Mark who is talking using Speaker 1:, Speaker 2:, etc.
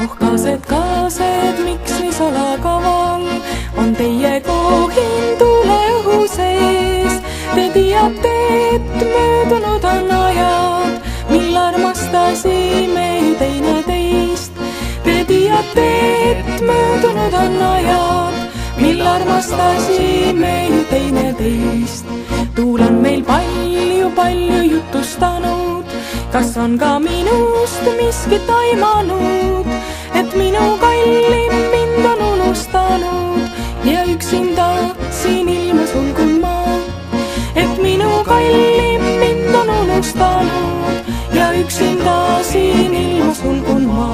Speaker 1: Kaased, miks nii salakaval on teie kohin tule õhu sees? Te teate, et möödunud on ajad, mil armastasime ju teineteist. Te teate, et möödunud on ajad, mil armastasime ju teineteist. Tuul on meil palju jutustanud, kas on ka minust miskit aimanud, et minu kallim mind on unustanud ja üksinda siin ilmas ulgun ma. Et minu kallim mind on unustanud ja üksinda siin ilmas ulgun ma.